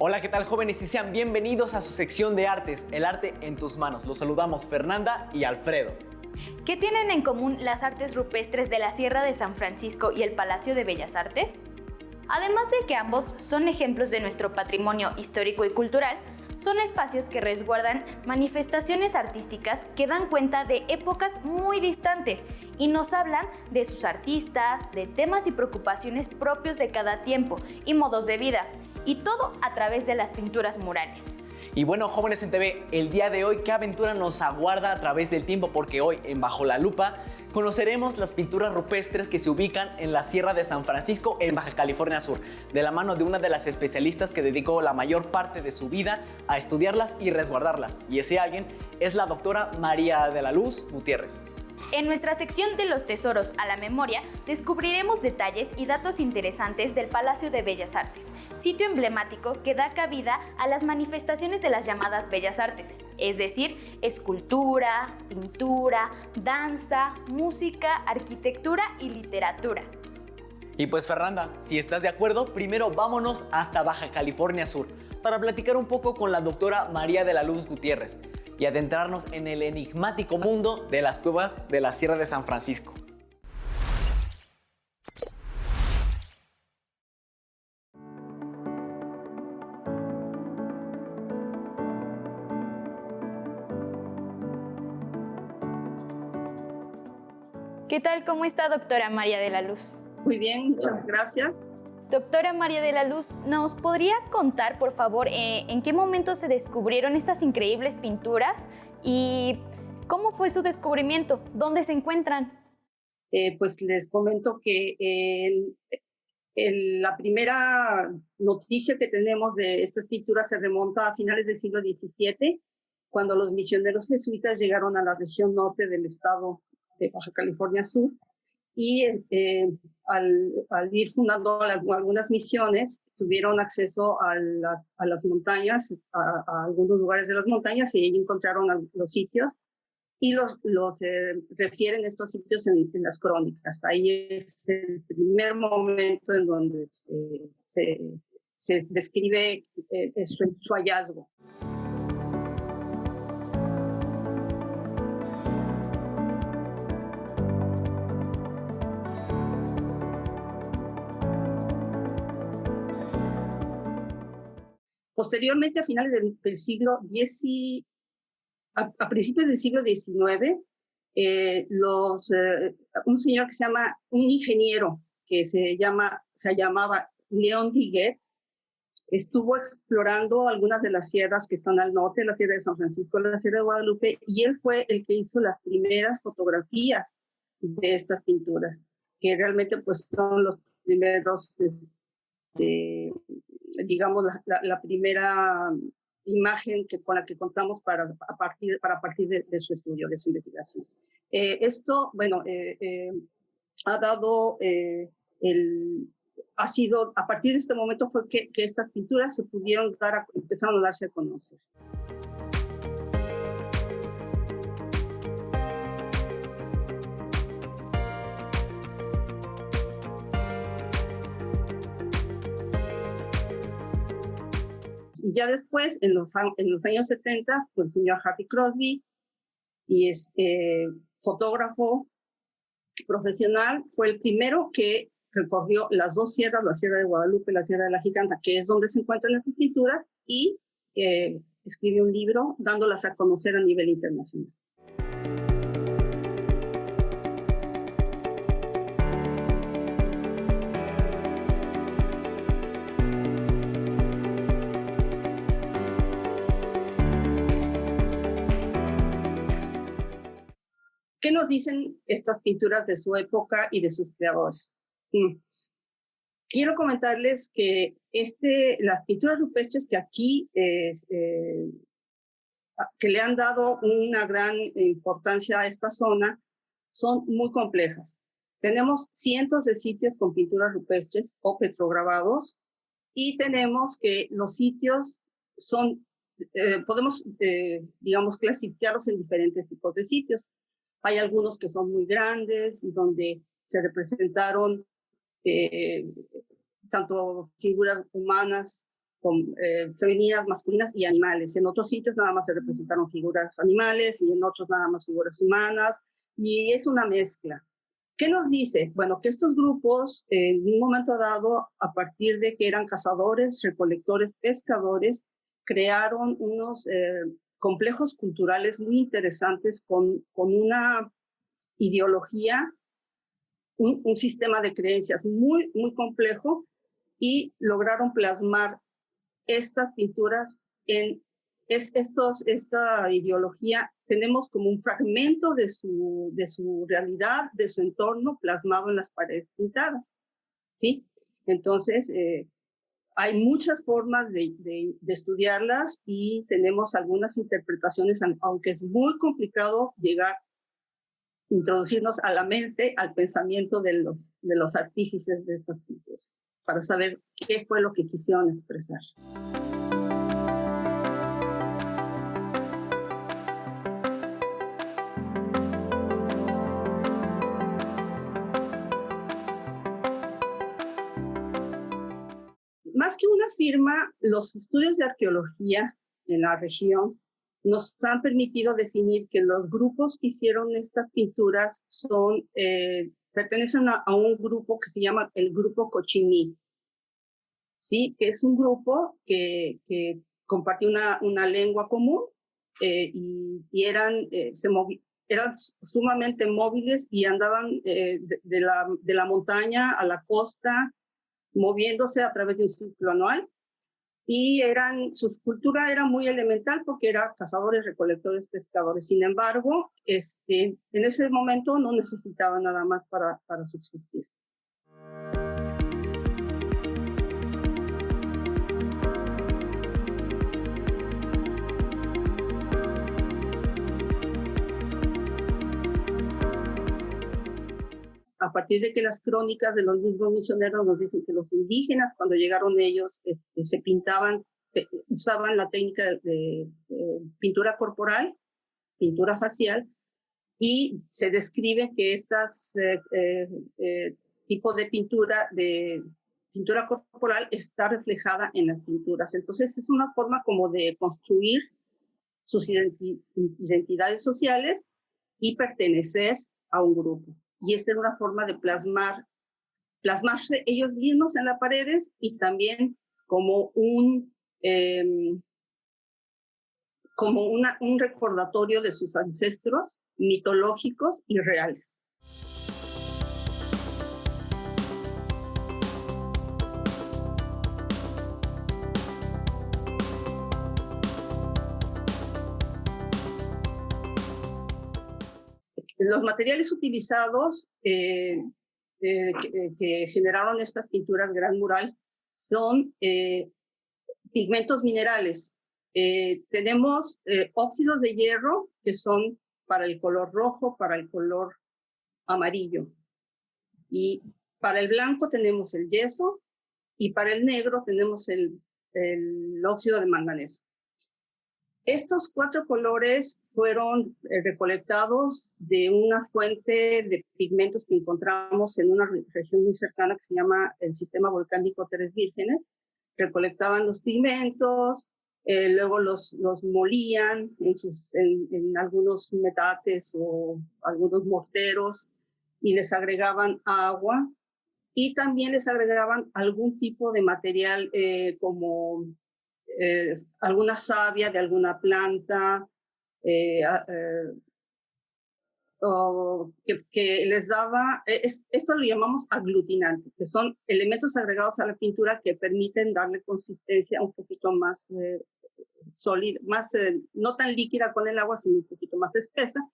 Hola, ¿qué tal, jóvenes? Y sean bienvenidos a su sección de artes, el arte en tus manos. Los saludamos Fernanda y Alfredo. ¿Qué tienen en común las artes rupestres de la Sierra de San Francisco y el Palacio de Bellas Artes? Además de que ambos son ejemplos de nuestro patrimonio histórico y cultural, son espacios que resguardan manifestaciones artísticas que dan cuenta de épocas muy distantes y nos hablan de sus artistas, de temas y preocupaciones propios de cada tiempo y modos de vida, y todo a través de las pinturas murales. Y bueno, jóvenes en TV, el día de hoy, ¿qué aventura nos aguarda a través del tiempo? Porque hoy, en Bajo la Lupa, conoceremos las pinturas rupestres que se ubican en la Sierra de San Francisco, en Baja California Sur, de la mano de una de las especialistas que dedicó la mayor parte de su vida a estudiarlas y resguardarlas. Y ese alguien es la doctora María de la Luz Gutiérrez. En nuestra sección de los tesoros a la memoria, descubriremos detalles y datos interesantes del Palacio de Bellas Artes, sitio emblemático que da cabida a las manifestaciones de las llamadas Bellas Artes, es decir, escultura, pintura, danza, música, arquitectura y literatura. Y pues Fernanda, si estás de acuerdo, primero vámonos hasta Baja California Sur para platicar un poco con la doctora María de la Luz Gutiérrez y adentrarnos en el enigmático mundo de las cuevas de la Sierra de San Francisco. ¿Qué tal? ¿Cómo está, doctora María de la Luz? Muy bien, muchas gracias. Doctora María de la Luz, ¿nos podría contar, por favor, en qué momento se descubrieron estas increíbles pinturas y cómo fue su descubrimiento? ¿Dónde se encuentran? Pues les comento que la primera noticia que tenemos de estas pinturas se remonta a finales del siglo XVII, cuando los misioneros jesuitas llegaron a la región norte del estado de Baja California Sur. Y al ir fundando algunas misiones, tuvieron acceso a las montañas, a algunos lugares de las montañas, y ahí encontraron los sitios y los refieren estos sitios en las crónicas. Ahí es el primer momento en donde se describe su hallazgo. Posteriormente, a finales del siglo X, a principios del siglo XIX, un señor que se llama, un ingeniero que se llamaba León Diguet, estuvo explorando algunas de las sierras que están al norte, la Sierra de San Francisco, la Sierra de Guadalupe, y él fue el que hizo las primeras fotografías de estas pinturas, que realmente pues son los primeros digamos, la primera imagen con la que contamos para partir de su estudio, de su investigación. Esto, bueno, ha dado, ha sido, a partir de este momento fue que estas pinturas se pudieron empezaron a darse a conocer. Y ya después, en los años 70, pues el señor Harry Crosby, y fotógrafo profesional, fue el primero que recorrió las dos sierras, la Sierra de Guadalupe y la Sierra de la Giganta, que es donde se encuentran estas pinturas, y escribió un libro dándolas a conocer a nivel internacional. ¿Qué nos dicen estas pinturas de su época y de sus creadores? Quiero comentarles que las pinturas rupestres que aquí que le han dado una gran importancia a esta zona son muy complejas. Tenemos cientos de sitios con pinturas rupestres o petrograbados, y tenemos que los sitios son, podemos, digamos, clasificarlos en diferentes tipos de sitios. Hay algunos que son muy grandes y donde se representaron tanto figuras humanas femeninas, masculinas y animales. En otros sitios nada más se representaron figuras animales y en otros nada más figuras humanas, y es una mezcla. ¿Qué nos dice? Bueno, que estos grupos en un momento dado, a partir de que eran cazadores, recolectores, pescadores, crearon unos complejos culturales muy interesantes con una ideología, un sistema de creencias muy, muy complejo, y lograron plasmar estas pinturas en esta ideología. Tenemos como un fragmento de su realidad, de su entorno, plasmado en las paredes pintadas, ¿sí? Entonces, hay muchas formas de estudiarlas y tenemos algunas interpretaciones, aunque es muy complicado introducirnos a la mente, al pensamiento de los artífices de estas pinturas, para saber qué fue lo que quisieron expresar. Más que una firma, los estudios de arqueología en la región nos han permitido definir que los grupos que hicieron estas pinturas pertenecen a un grupo que se llama el Grupo Cochiní, ¿sí? Que es un grupo que compartía una lengua común y eran sumamente móviles y andaban de la montaña a la costa, moviéndose a través de un ciclo anual, y su cultura era muy elemental porque eran cazadores, recolectores, pescadores. Sin embargo, en ese momento no necesitaban nada más para subsistir. A partir de que las crónicas de los mismos misioneros nos dicen que los indígenas, cuando llegaron ellos, se pintaban, usaban la técnica de pintura corporal, pintura facial, y se describe que estas tipo de pintura corporal está reflejada en las pinturas. Entonces es una forma como de construir sus identidades sociales y pertenecer a un grupo. Y esta es una forma de plasmarse ellos mismos en las paredes, y también como un recordatorio de sus ancestros mitológicos y reales. Los materiales utilizados que generaron estas pinturas gran mural son pigmentos minerales. Tenemos óxidos de hierro, que son para el color rojo, para el color amarillo. Y para el blanco tenemos el yeso, y para el negro tenemos el óxido de manganeso. Estos 4 colores fueron recolectados de una fuente de pigmentos que encontramos en una región muy cercana que se llama el Sistema Volcánico Tres Vírgenes. Recolectaban los pigmentos, luego los molían en algunos metates o algunos morteros, y les agregaban agua, y también les agregaban algún tipo de material como alguna savia de alguna planta, que les daba, esto lo llamamos aglutinante, que son elementos agregados a la pintura que permiten darle consistencia un poquito más sólida, no tan líquida con el agua, sino un poquito más espesa.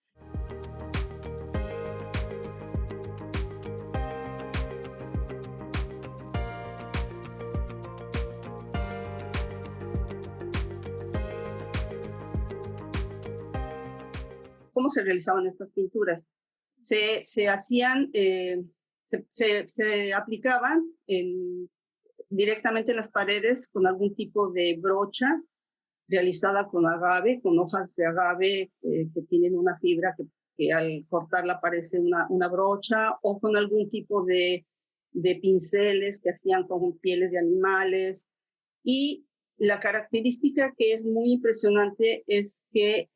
¿Cómo se realizaban estas pinturas? Se aplicaban directamente en las paredes con algún tipo de brocha realizada con agave, con hojas de agave que tienen una fibra que al cortarla parece una brocha, o con algún tipo de pinceles que hacían con pieles de animales. Y La característica que es muy impresionante es que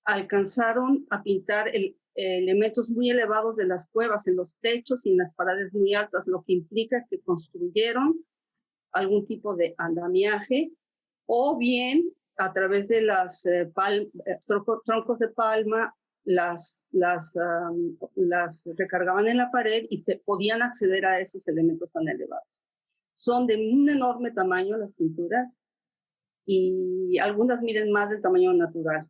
alcanzaron a pintar elementos muy elevados de las cuevas en los techos y en las paredes muy altas, lo que implica que construyeron algún tipo de andamiaje, o bien a través de las troncos de palma las recargaban en la pared y podían acceder a esos elementos tan elevados. Son de un enorme tamaño las pinturas y algunas miden más del tamaño natural.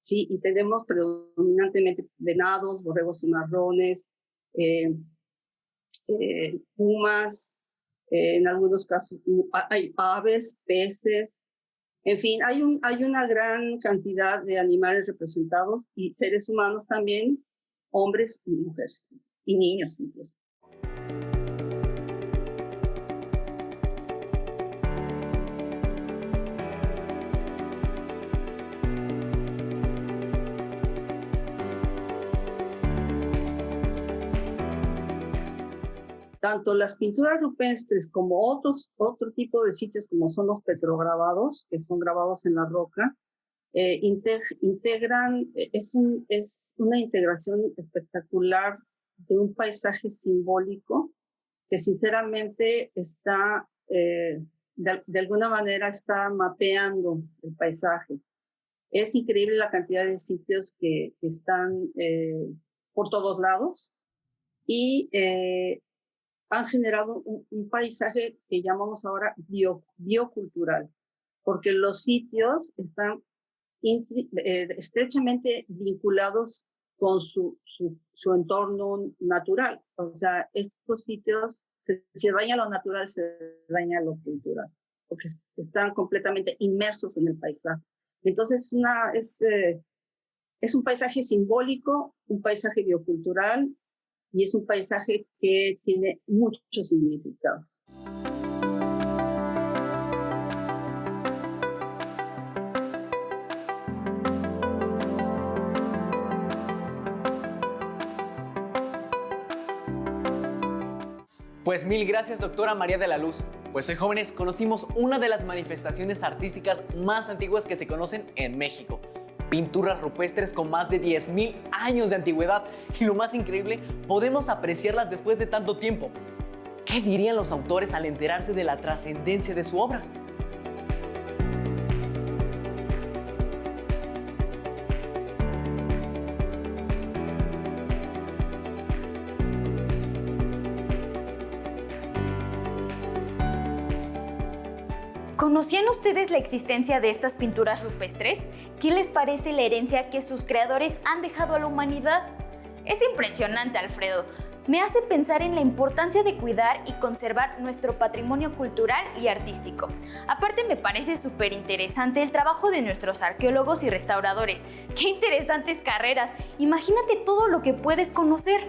Sí, y tenemos predominantemente venados, borregos cimarrones, pumas, en algunos casos hay aves, peces, en fin, hay una gran cantidad de animales representados y seres humanos también, hombres y mujeres, y niños incluso. Tanto las pinturas rupestres como otro tipo de sitios como son los petrograbados, que son grabados en la roca, integran, es una integración espectacular de un paisaje simbólico que sinceramente está, de alguna manera está mapeando el paisaje. Es increíble la cantidad de sitios que están por todos lados y han generado un paisaje que llamamos ahora biocultural, porque los sitios están estrechamente vinculados con su entorno natural. O sea, estos sitios, si daña lo natural, se daña lo cultural, porque están completamente inmersos en el paisaje. Entonces, es un paisaje simbólico, un paisaje biocultural, y es un paisaje que tiene muchos significados. Pues mil gracias, doctora María de la Luz. Pues hoy, jóvenes, conocimos una de las manifestaciones artísticas más antiguas que se conocen en México. Pinturas rupestres con más de 10,000 años de antigüedad y lo más increíble, podemos apreciarlas después de tanto tiempo. ¿Qué dirían los autores al enterarse de la trascendencia de su obra? ¿Conocían ustedes la existencia de estas pinturas rupestres? ¿Qué les parece la herencia que sus creadores han dejado a la humanidad? Es impresionante, Alfredo. Me hace pensar en la importancia de cuidar y conservar nuestro patrimonio cultural y artístico. Aparte, me parece súper interesante el trabajo de nuestros arqueólogos y restauradores. ¡Qué interesantes carreras! Imagínate todo lo que puedes conocer.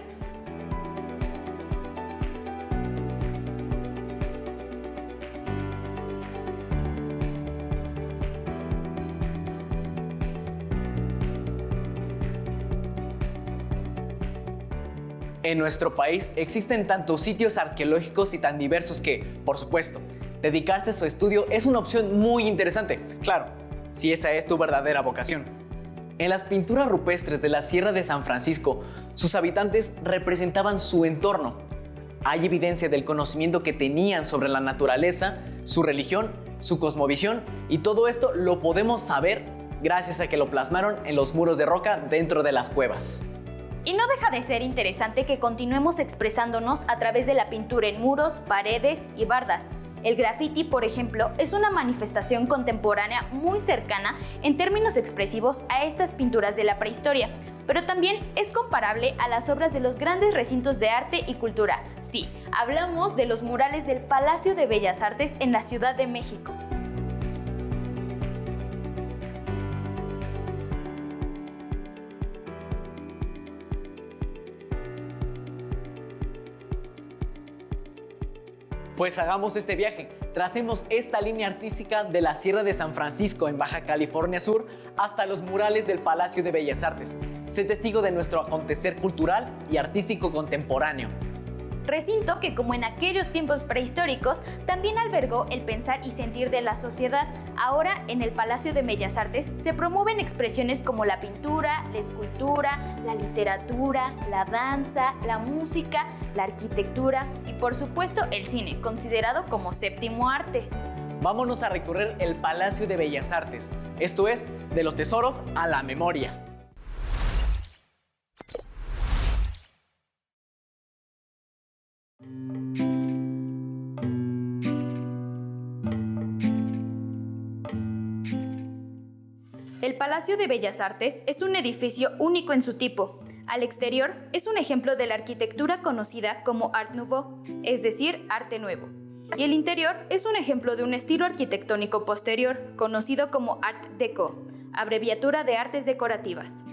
En nuestro país existen tantos sitios arqueológicos y tan diversos que, por supuesto, dedicarse a su estudio es una opción muy interesante. Claro, si esa es tu verdadera vocación. En las pinturas rupestres de la Sierra de San Francisco, sus habitantes representaban su entorno. Hay evidencia del conocimiento que tenían sobre la naturaleza, su religión, su cosmovisión, y todo esto lo podemos saber gracias a que lo plasmaron en los muros de roca dentro de las cuevas. Y no deja de ser interesante que continuemos expresándonos a través de la pintura en muros, paredes y bardas. El graffiti, por ejemplo, es una manifestación contemporánea muy cercana en términos expresivos a estas pinturas de la prehistoria, pero también es comparable a las obras de los grandes recintos de arte y cultura. Sí, hablamos de los murales del Palacio de Bellas Artes en la Ciudad de México. Pues hagamos este viaje, tracemos esta línea artística de la Sierra de San Francisco en Baja California Sur hasta los murales del Palacio de Bellas Artes. Sé testigo de nuestro acontecer cultural y artístico contemporáneo. recinto que, como en aquellos tiempos prehistóricos, también albergó el pensar y sentir de la sociedad. Ahora, en el Palacio de Bellas Artes se promueven expresiones como la pintura, la escultura, la literatura, la danza, la música, la arquitectura y, por supuesto, el cine, considerado como séptimo arte. Vámonos a recorrer el Palacio de Bellas Artes. Esto es, de los tesoros a la memoria. El Palacio de Bellas Artes es un edificio único en su tipo. Al exterior es un ejemplo de la arquitectura conocida como Art Nouveau, es decir, arte nuevo. Y el interior es un ejemplo de un estilo arquitectónico posterior, conocido como Art Deco, abreviatura de artes decorativas.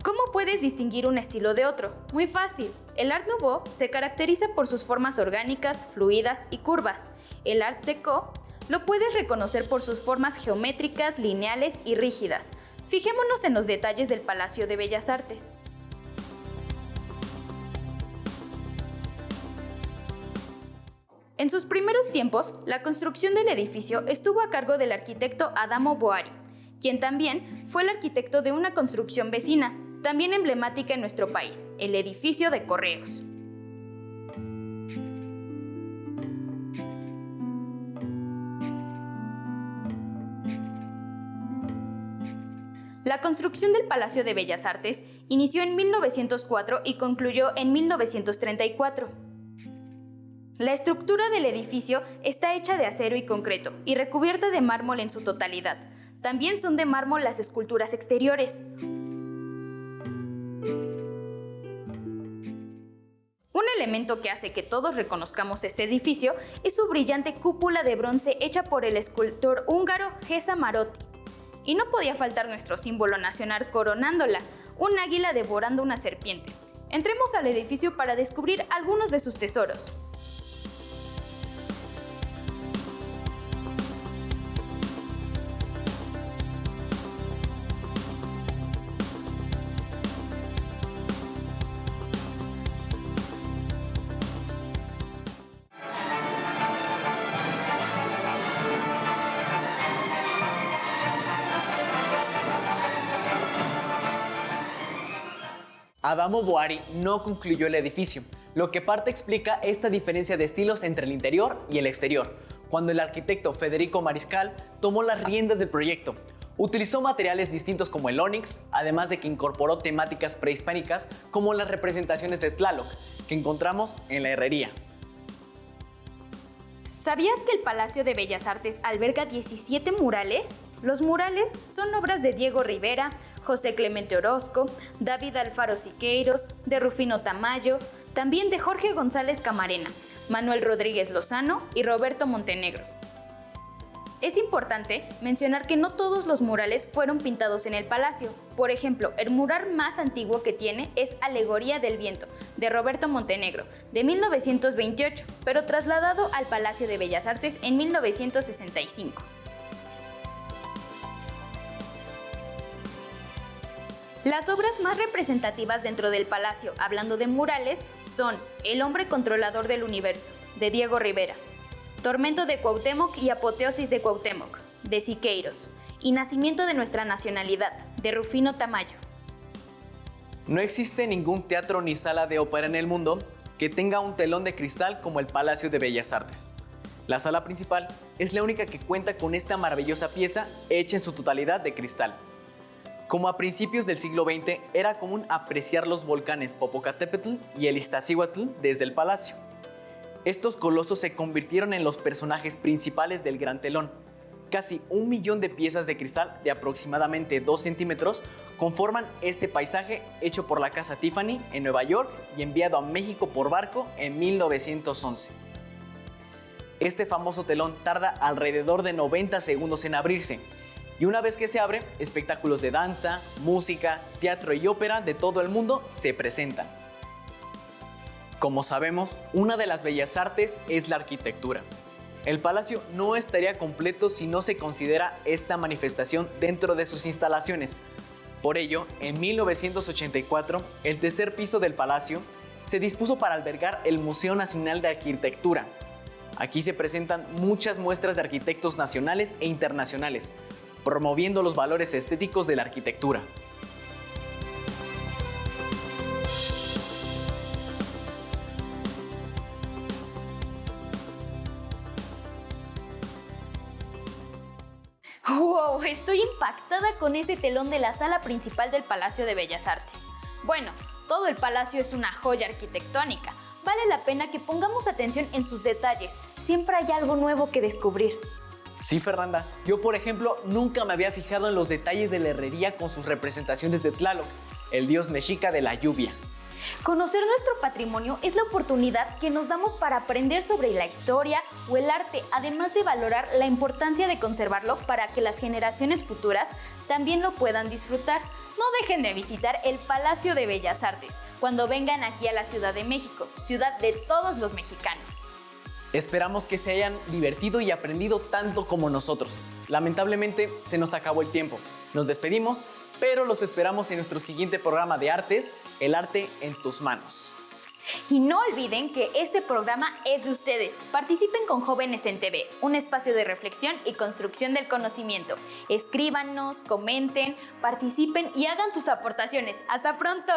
¿Cómo puedes distinguir un estilo de otro? Muy fácil. El Art Nouveau se caracteriza por sus formas orgánicas, fluidas y curvas. El Art Deco lo puedes reconocer por sus formas geométricas, lineales y rígidas. Fijémonos en los detalles del Palacio de Bellas Artes. En sus primeros tiempos, la construcción del edificio estuvo a cargo del arquitecto Adamo Boari, quien también fue el arquitecto de una construcción vecina, también emblemática en nuestro país, el edificio de Correos. La construcción del Palacio de Bellas Artes inició en 1904 y concluyó en 1934. La estructura del edificio está hecha de acero y concreto y recubierta de mármol en su totalidad. También son de mármol las esculturas exteriores. Un elemento que hace que todos reconozcamos este edificio es su brillante cúpula de bronce hecha por el escultor húngaro Géza Márosi. Y no podía faltar nuestro símbolo nacional coronándola, un águila devorando una serpiente. Entremos al edificio para descubrir algunos de sus tesoros. Adamo Boari no concluyó el edificio, lo que parte explica esta diferencia de estilos entre el interior y el exterior, cuando el arquitecto Federico Mariscal tomó las riendas del proyecto. Utilizó materiales distintos como el ónix, además de que incorporó temáticas prehispánicas como las representaciones de Tlaloc, que encontramos en la herrería. ¿Sabías que el Palacio de Bellas Artes alberga 17 murales? Los murales son obras de Diego Rivera, José Clemente Orozco, David Alfaro Siqueiros, de Rufino Tamayo, también de Jorge González Camarena, Manuel Rodríguez Lozano y Roberto Montenegro. Es importante mencionar que no todos los murales fueron pintados en el palacio. Por ejemplo, el mural más antiguo que tiene es Alegoría del Viento, de Roberto Montenegro, de 1928, pero trasladado al Palacio de Bellas Artes en 1965. Las obras más representativas dentro del palacio, hablando de murales, son El hombre controlador del universo, de Diego Rivera, Tormento de Cuauhtémoc y Apoteosis de Cuauhtémoc, de Siqueiros, y Nacimiento de nuestra nacionalidad, de Rufino Tamayo. No existe ningún teatro ni sala de ópera en el mundo que tenga un telón de cristal como el Palacio de Bellas Artes. La sala principal es la única que cuenta con esta maravillosa pieza hecha en su totalidad de cristal. Como a principios del siglo XX, era común apreciar los volcanes Popocatépetl y el Iztaccíhuatl desde el palacio. Estos colosos se convirtieron en los personajes principales del gran telón. Casi 1 millón de piezas de cristal de aproximadamente 2 centímetros conforman este paisaje hecho por la Casa Tiffany en Nueva York y enviado a México por barco en 1911. Este famoso telón tarda alrededor de 90 segundos en abrirse, y una vez que se abre, espectáculos de danza, música, teatro y ópera de todo el mundo se presentan. Como sabemos, una de las bellas artes es la arquitectura. El palacio no estaría completo si no se considera esta manifestación dentro de sus instalaciones. Por ello, en 1984, el tercer piso del palacio se dispuso para albergar el Museo Nacional de Arquitectura. Aquí se presentan muchas muestras de arquitectos nacionales e internacionales, promoviendo los valores estéticos de la arquitectura. ¡Wow! Estoy impactada con ese telón de la sala principal del Palacio de Bellas Artes. Bueno, todo el palacio es una joya arquitectónica. Vale la pena que pongamos atención en sus detalles. Siempre hay algo nuevo que descubrir. Sí, Fernanda. Yo, por ejemplo, nunca me había fijado en los detalles de la herrería con sus representaciones de Tlaloc, el dios mexica de la lluvia. Conocer nuestro patrimonio es la oportunidad que nos damos para aprender sobre la historia o el arte, además de valorar la importancia de conservarlo para que las generaciones futuras también lo puedan disfrutar. No dejen de visitar el Palacio de Bellas Artes cuando vengan aquí a la Ciudad de México, ciudad de todos los mexicanos. Esperamos que se hayan divertido y aprendido tanto como nosotros. Lamentablemente, se nos acabó el tiempo. Nos despedimos, pero los esperamos en nuestro siguiente programa de artes, El arte en tus manos. Y no olviden que este programa es de ustedes. Participen con Jóvenes en TV, un espacio de reflexión y construcción del conocimiento. Escríbanos, comenten, participen y hagan sus aportaciones. ¡Hasta pronto!